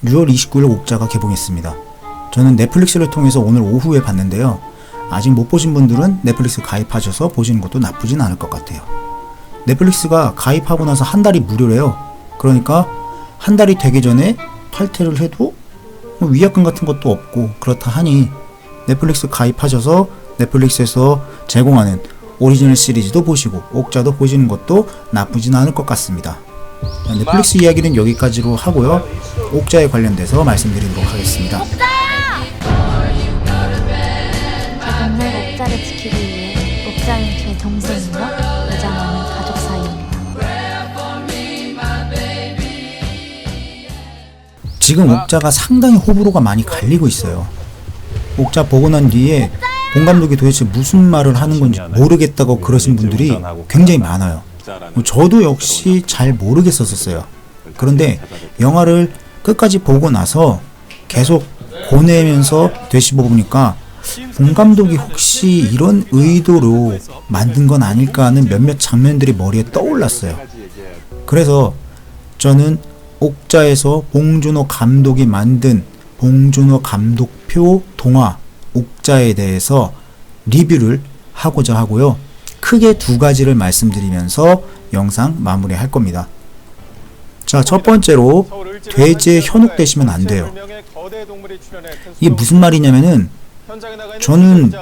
6월 29일 옥자가 개봉했습니다. 저는 넷플릭스를 통해서 오늘 오후에 봤는데요. 아직 못 보신 분들은 넷플릭스 가입하셔서 보시는 것도 나쁘진 않을 것 같아요. 넷플릭스가 가입하고 나서 한 달이 무료래요. 그러니까 한 달이 되기 전에 탈퇴를 해도 위약금 같은 것도 없고 그렇다 하니 넷플릭스 가입하셔서 넷플릭스에서 제공하는 오리지널 시리즈도 보시고 옥자도 보시는 것도 나쁘진 않을 것 같습니다. 넷플릭스 이야기는 여기까지로 하고요. 옥자에 관련돼서 말씀드리도록 하겠습니다. 제 동네 옥자를 지키기 위해 옥자는 제 동생이며 이장원은 가족 사이입니다. 지금 옥자가 상당히 호불호가 많이 갈리고 있어요. 옥자 보고 난 뒤에 본 감독이 도대체 무슨 말을 하는 건지 모르겠다고 그러신 분들이 굉장히 많아요. 저도 역시 잘 모르겠었어요. 그런데 영화를 끝까지 보고 나서 계속 보내면서 되씹어 보니까 본 감독이 혹시 이런 의도로 만든 건 아닐까 하는 몇몇 장면들이 머리에 떠올랐어요. 그래서 저는 옥자에서 봉준호 감독이 만든 봉준호 감독표 동화 옥자에 대해서 리뷰를 하고자 하고요. 크게 두 가지를 말씀드리면서 영상 마무리할 겁니다. 자, 첫 번째로 돼지에 현혹되시면 안 돼요. 이게 무슨 말이냐면은 저는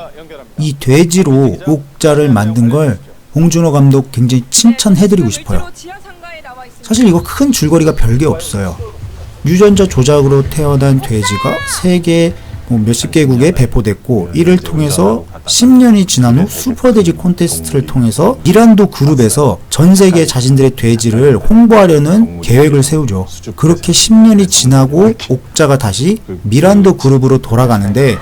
이 돼지로 옥자를 만든 걸 봉준호 감독 굉장히 칭찬해드리고 싶어요. 사실 이거 큰 줄거리가 별게 없어요. 유전자 조작으로 태어난 돼지가 세계 몇십 개국에 배포됐고 이를 통해서 10년이 지난 후 슈퍼돼지 콘테스트를 통해서 미란도 그룹에서 전세계 자신들의 돼지를 홍보하려는 계획을 세우죠. 그렇게 10년이 지나고 옥자가 다시 미란도 그룹으로 돌아가는데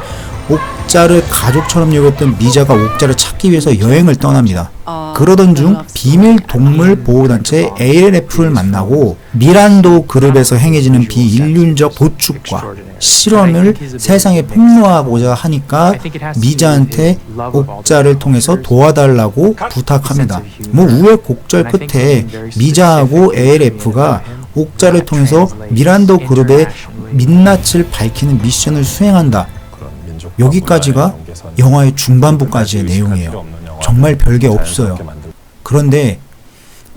옥자를 가족처럼 여겼던 미자가 옥자를 찾기 위해서 여행을 떠납니다. 그러던 중 비밀 동물 보호단체 ALF를 만나고 미란도 그룹에서 행해지는 비인륜적 도축과 실험을 세상에 폭로하고자 하니까 미자한테 옥자를 통해서 도와달라고 부탁합니다. 우여곡절 끝에 미자하고 ALF가 옥자를 통해서 미란도 그룹의 민낯을 밝히는 미션을 수행한다. 여기까지가 영화의 중반부까지의 내용이에요. 정말 별게 없어요. 그런데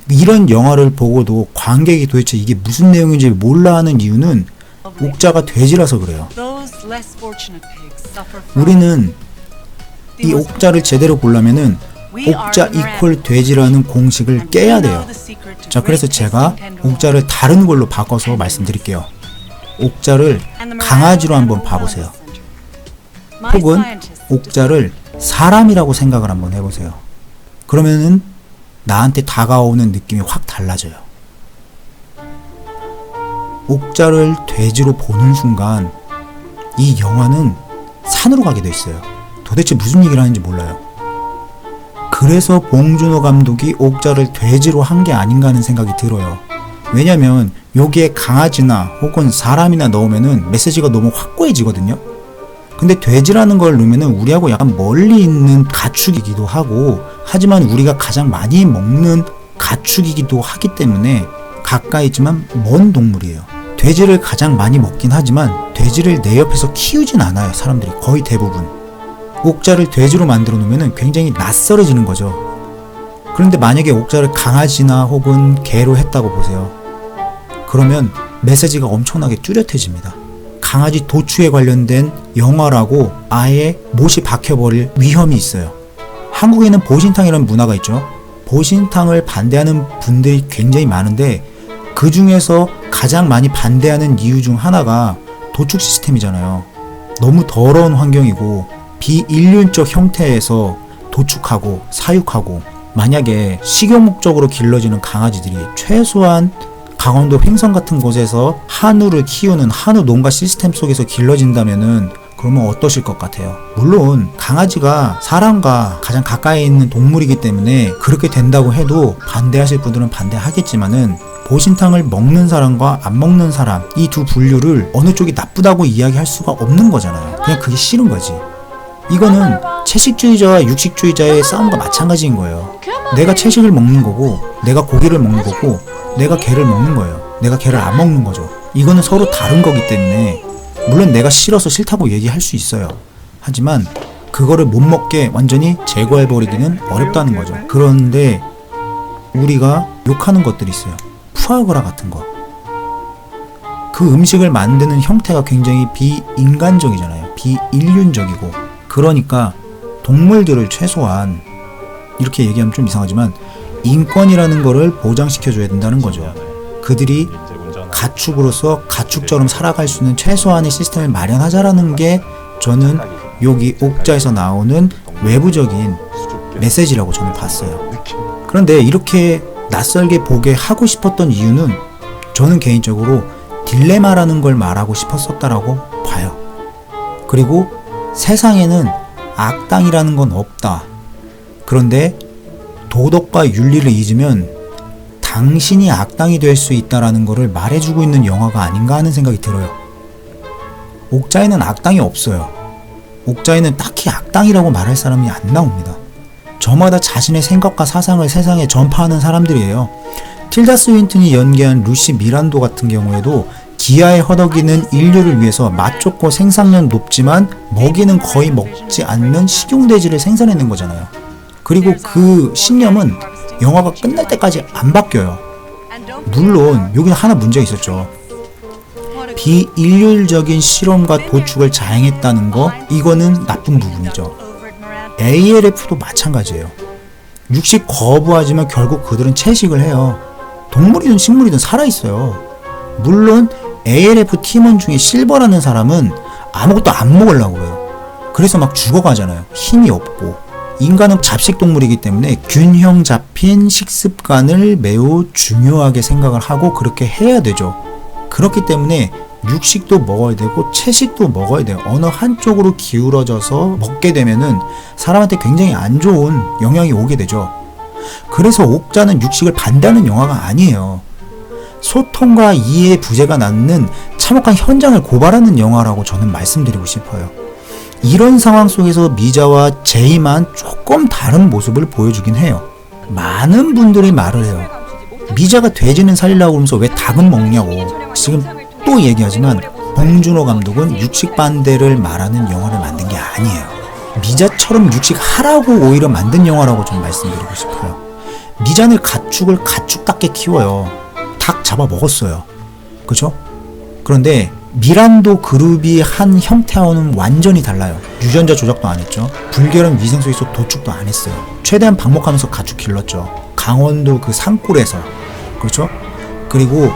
이런 영화를 보고도 관객이 도대체 이게 무슨 내용인지 몰라 하는 이유는 옥자가 돼지라서 그래요. 우리는 이 옥자를 제대로 보려면은 옥자 이퀄 돼지라는 공식을 깨야 돼요. 자, 그래서 제가 옥자를 다른 걸로 바꿔서 말씀드릴게요. 옥자를 강아지로 한번 봐보세요. 혹은 옥자를 사람이라고 생각을 한번 해보세요. 그러면은 나한테 다가오는 느낌이 확 달라져요. 옥자를 돼지로 보는 순간 이 영화는 산으로 가게 돼 있어요. 도대체 무슨 얘기를 하는지 몰라요. 그래서 봉준호 감독이 옥자를 돼지로 한 게 아닌가 하는 생각이 들어요. 왜냐면 여기에 강아지나 혹은 사람이나 넣으면은 메시지가 너무 확고해지거든요. 근데 돼지라는 걸 넣으면은 우리하고 약간 멀리 있는 가축이기도 하고, 하지만 우리가 가장 많이 먹는 가축이기도 하기 때문에 가까이 있지만 먼 동물이에요. 돼지를 가장 많이 먹긴 하지만 돼지를 내 옆에서 키우진 않아요. 사람들이 거의 대부분. 옥자를 돼지로 만들어 놓으면은 굉장히 낯설어지는 거죠. 그런데 만약에 옥자를 강아지나 혹은 개로 했다고 보세요. 그러면 메시지가 엄청나게 뚜렷해집니다. 강아지 도축에 관련된 영화라고 아예 못이 박혀버릴 위험이 있어요. 한국에는 보신탕이라는 문화가 있죠. 보신탕을 반대하는 분들이 굉장히 많은데 그 중에서 가장 많이 반대하는 이유 중 하나가 도축 시스템이잖아요. 너무 더러운 환경이고 비인륜적 형태에서 도축하고 사육하고, 만약에 식용 목적으로 길러지는 강아지들이 최소한 강원도 횡성 같은 곳에서 한우를 키우는 한우 농가 시스템 속에서 길러진다면은 그러면 어떠실 것 같아요? 물론 강아지가 사람과 가장 가까이 있는 동물이기 때문에 그렇게 된다고 해도 반대하실 분들은 반대하겠지만은 보신탕을 먹는 사람과 안 먹는 사람, 이 두 분류를 어느 쪽이 나쁘다고 이야기할 수가 없는 거잖아요. 그냥 그게 싫은 거지. 이거는 채식주의자와 육식주의자의 싸움과 마찬가지인 거예요. 내가 채식을 먹는 거고 내가 고기를 먹는 거고 내가 개를 먹는 거예요. 내가 개를 안 먹는 거죠. 이거는 서로 다른 거기 때문에 물론 내가 싫어서 싫다고 얘기할 수 있어요. 하지만 그거를 못 먹게 완전히 제거해버리기는 어렵다는 거죠. 그런데 우리가 욕하는 것들이 있어요. 푸아그라 같은 거. 그 음식을 만드는 형태가 굉장히 비인간적이잖아요. 비인륜적이고. 그러니까 동물들을 최소한, 이렇게 얘기하면 좀 이상하지만, 인권이라는 거를 보장시켜줘야 된다는 거죠. 그들이 가축으로서 가축처럼 살아갈 수 있는 최소한의 시스템을 마련하자라는 게 저는 여기 옥자에서 나오는 외부적인 메시지라고 저는 봤어요. 그런데 이렇게 낯설게 보게 하고 싶었던 이유는 저는 개인적으로 딜레마라는 걸 말하고 싶었었다라고 봐요. 그리고 세상에는 악당이라는 건 없다. 그런데 도덕과 윤리를 잊으면 당신이 악당이 될 수 있다라는 거를 말해주고 있는 영화가 아닌가 하는 생각이 들어요. 옥자에는 악당이 없어요. 옥자에는 딱히 악당이라고 말할 사람이 안 나옵니다. 저마다 자신의 생각과 사상을 세상에 전파하는 사람들이에요. 틸다 스윈튼이 연기한 루시 미란도 같은 경우에도 기아에 허덕이는 인류를 위해서 맛 좋고 생산력 높지만 먹이는 거의 먹지 않는 식용돼지를 생산해낸 거잖아요. 그리고 그 신념은 영화가 끝날 때까지 안 바뀌어요. 물론 여기는 하나 문제가 있었죠. 비인륜적인 실험과 도축을 자행했다는 거, 이거는 나쁜 부분이죠. ALF도 마찬가지예요. 육식 거부하지만 결국 그들은 채식을 해요. 동물이든 식물이든 살아있어요. 물론 ALF 팀원 중에 실버라는 사람은 아무것도 안 먹으려고 그래요. 그래서 막 죽어가잖아요. 힘이 없고. 인간은 잡식동물이기 때문에 균형 잡힌 식습관을 매우 중요하게 생각을 하고 그렇게 해야 되죠. 그렇기 때문에 육식도 먹어야 되고 채식도 먹어야 돼요. 어느 한쪽으로 기울어져서 먹게 되면은 사람한테 굉장히 안 좋은 영향이 오게 되죠. 그래서 옥자는 육식을 반대하는 영화가 아니에요. 소통과 이해의 부재가 낳는 참혹한 현장을 고발하는 영화라고 저는 말씀드리고 싶어요. 이런 상황 속에서 미자와 제이만 조금 다른 모습을 보여주긴 해요. 많은 분들이 말을 해요. 미자가 돼지는 살리려고 그러면서 왜 닭은 먹냐고. 지금 또 얘기하지만 봉준호 감독은 육식 반대를 말하는 영화를 만든 게 아니에요. 미자처럼 육식하라고 오히려 만든 영화라고 좀 말씀드리고 싶어요. 미자는 가축을 가축답게 키워요. 닭 잡아 먹었어요. 그죠? 그런데 미란도 그룹이 한 형태와는 완전히 달라요. 유전자 조작도 안 했죠. 불결한 위생 속에서 도축도 안 했어요. 최대한 방목하면서 가축 길렀죠. 강원도 그 산골에서. 그렇죠? 그리고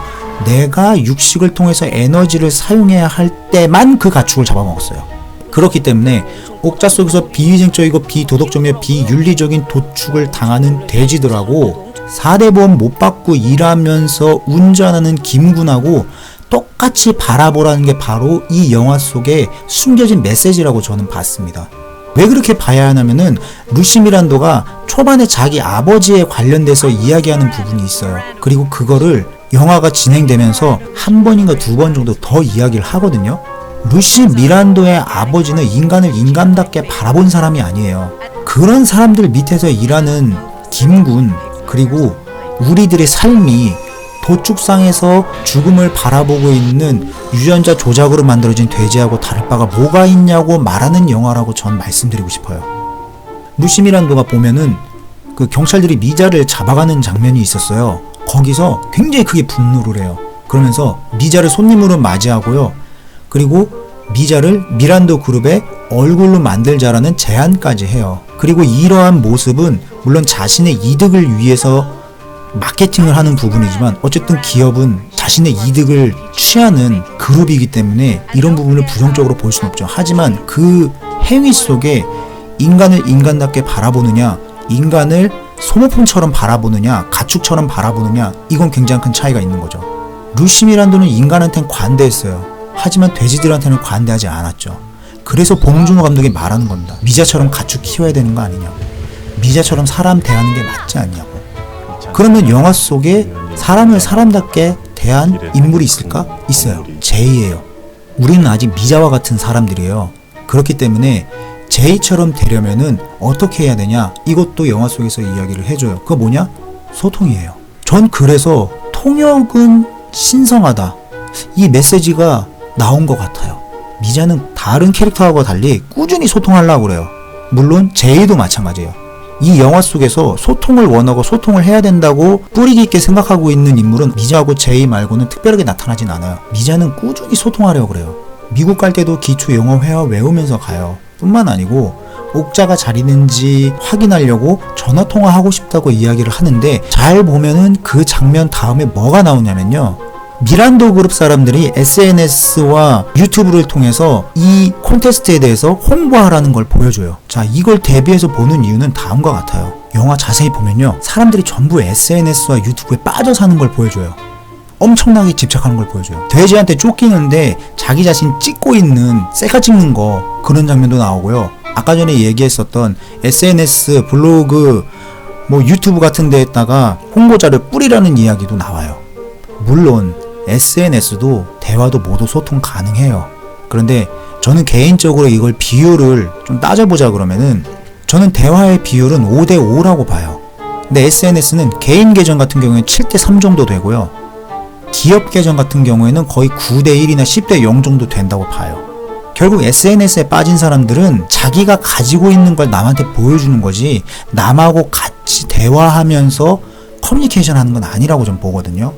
내가 육식을 통해서 에너지를 사용해야 할 때만 그 가축을 잡아먹었어요. 그렇기 때문에 옥자 속에서 비위생적이고 비도덕적이며 비윤리적인 도축을 당하는 돼지들하고 4대 보험 못 받고 일하면서 운전하는 김군하고 똑같이 바라보라는 게 바로 이 영화 속에 숨겨진 메시지라고 저는 봤습니다. 왜 그렇게 봐야 하냐면은 루시 미란도가 초반에 자기 아버지에 관련돼서 이야기하는 부분이 있어요. 그리고 그거를 영화가 진행되면서 한 번인가 두 번 정도 더 이야기를 하거든요. 루시 미란도의 아버지는 인간을 인간답게 바라본 사람이 아니에요. 그런 사람들 밑에서 일하는 김군, 그리고 우리들의 삶이 도축상에서 죽음을 바라보고 있는 유전자 조작으로 만들어진 돼지하고 다를 바가 뭐가 있냐고 말하는 영화라고 전 말씀드리고 싶어요. 루시 미란도가 보면은 그 경찰들이 미자를 잡아가는 장면이 있었어요. 거기서 굉장히 크게 분노를 해요. 그러면서 미자를 손님으로 맞이하고요. 그리고 미자를 미란도 그룹의 얼굴로 만들자라는 제안까지 해요. 그리고 이러한 모습은 물론 자신의 이득을 위해서 마케팅을 하는 부분이지만 어쨌든 기업은 자신의 이득을 취하는 그룹이기 때문에 이런 부분을 부정적으로 볼 수는 없죠. 하지만 그 행위 속에 인간을 인간답게 바라보느냐, 인간을 소모품처럼 바라보느냐, 가축처럼 바라보느냐, 이건 굉장히 큰 차이가 있는 거죠. 루시 미란도는 인간한테는 관대했어요. 하지만 돼지들한테는 관대하지 않았죠. 그래서 봉준호 감독이 말하는 겁니다. 미자처럼 가축 키워야 되는 거 아니냐고. 미자처럼 사람 대하는 게 맞지 않냐고. 그러면 영화 속에 사람을 사람답게 대한 인물이 있을까? 있어요. 제이예요. 우리는 아직 미자와 같은 사람들이에요. 그렇기 때문에 제이처럼 되려면은 어떻게 해야 되냐? 이것도 영화 속에서 이야기를 해줘요. 그거 뭐냐? 소통이에요. 전 그래서 통역은 신성하다. 이 메시지가 나온 것 같아요. 미자는 다른 캐릭터하고 달리 꾸준히 소통하려고 그래요. 물론 제이도 마찬가지예요. 이 영화 속에서 소통을 원하고 소통을 해야 된다고 뿌리 깊게 생각하고 있는 인물은 미자하고 제이 말고는 특별하게 나타나진 않아요. 미자는 꾸준히 소통하려고 그래요. 미국 갈 때도 기초 영어 회화 외우면서 가요. 뿐만 아니고 옥자가 잘 있는지 확인하려고 전화통화하고 싶다고 이야기를 하는데, 잘 보면은 그 장면 다음에 뭐가 나오냐면요, 미란도 그룹 사람들이 SNS와 유튜브를 통해서 이 콘테스트에 대해서 홍보하라는 걸 보여줘요. 자, 이걸 대비해서 보는 이유는 다음과 같아요. 영화 자세히 보면요, 사람들이 전부 SNS와 유튜브에 빠져 사는 걸 보여줘요. 엄청나게 집착하는 걸 보여줘요. 돼지한테 쫓기는데 자기 자신 찍고 있는, 셀카 찍는 거, 그런 장면도 나오고요. 아까 전에 얘기했었던 SNS, 블로그, 유튜브 같은 데에다가 홍보자를 뿌리라는 이야기도 나와요. 물론 SNS도 대화도 모두 소통 가능해요. 그런데 저는 개인적으로 이걸 비율을 좀 따져보자 그러면은, 저는 대화의 비율은 5대5라고 봐요. 근데 SNS는 개인 계정 같은 경우에는 7대3 정도 되고요. 기업 계정 같은 경우에는 거의 9대1이나 10대0 정도 된다고 봐요. 결국 SNS에 빠진 사람들은 자기가 가지고 있는 걸 남한테 보여주는 거지, 남하고 같이 대화하면서 커뮤니케이션 하는 건 아니라고 좀 보거든요.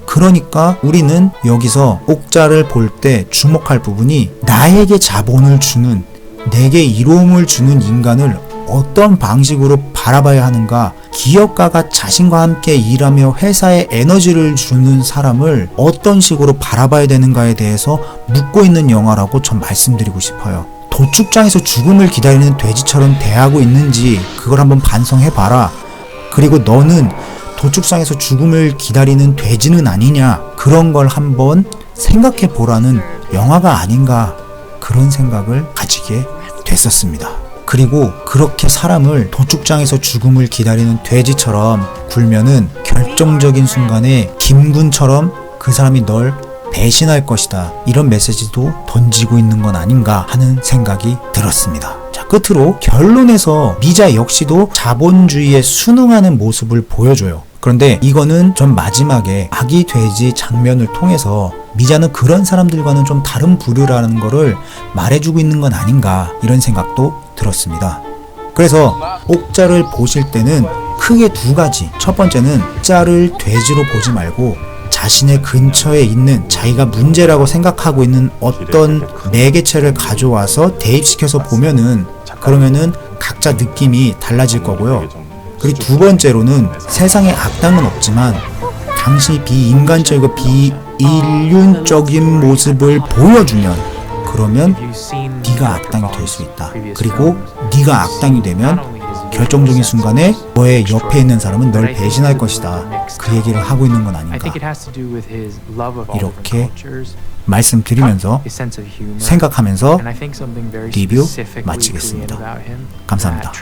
그러니까 우리는 여기서 옥자를 볼 때 주목할 부분이, 나에게 자본을 주는, 내게 이로움을 주는 인간을 어떤 방식으로 바라봐야 하는가, 기업가가 자신과 함께 일하며 회사에 에너지를 주는 사람을 어떤 식으로 바라봐야 되는가에 대해서 묻고 있는 영화라고 전 말씀드리고 싶어요. 도축장에서 죽음을 기다리는 돼지처럼 대하고 있는지 그걸 한번 반성해봐라. 그리고 너는 도축장에서 죽음을 기다리는 돼지는 아니냐, 그런 걸 한번 생각해보라는 영화가 아닌가, 그런 생각을 가지게 됐었습니다. 그리고 그렇게 사람을 도축장에서 죽음을 기다리는 돼지처럼 굴면은 결정적인 순간에 김군처럼 그 사람이 널 배신할 것이다, 이런 메시지도 던지고 있는 건 아닌가 하는 생각이 들었습니다. 자, 끝으로 결론에서 미자 역시도 자본주의에 순응하는 모습을 보여줘요. 그런데 이거는 전 마지막에 아기 돼지 장면을 통해서 미자는 그런 사람들과는 좀 다른 부류라는 거를 말해주고 있는 건 아닌가, 이런 생각도 들었습니다. 그래서 옥자를 보실 때는 크게 두 가지. 첫 번째는 옥자를 돼지로 보지 말고 자신의 근처에 있는, 자기가 문제라고 생각하고 있는 어떤 매개체를 가져와서 대입시켜서 보면은, 그러면은 각자 느낌이 달라질 거고요. 그리고 두 번째로는 세상에 악당은 없지만 당신이 비인간적이고 비인륜적인 모습을 보여주면, 그러면 네가 악당이 될 수 있다. 그리고 네가 악당이 되면 결정적인 순간에 너의 옆에 있는 사람은 널 배신할 것이다. 그 얘기를 하고 있는 건 아닌가. 이렇게 말씀드리면서 생각하면서 리뷰 마치겠습니다. 감사합니다.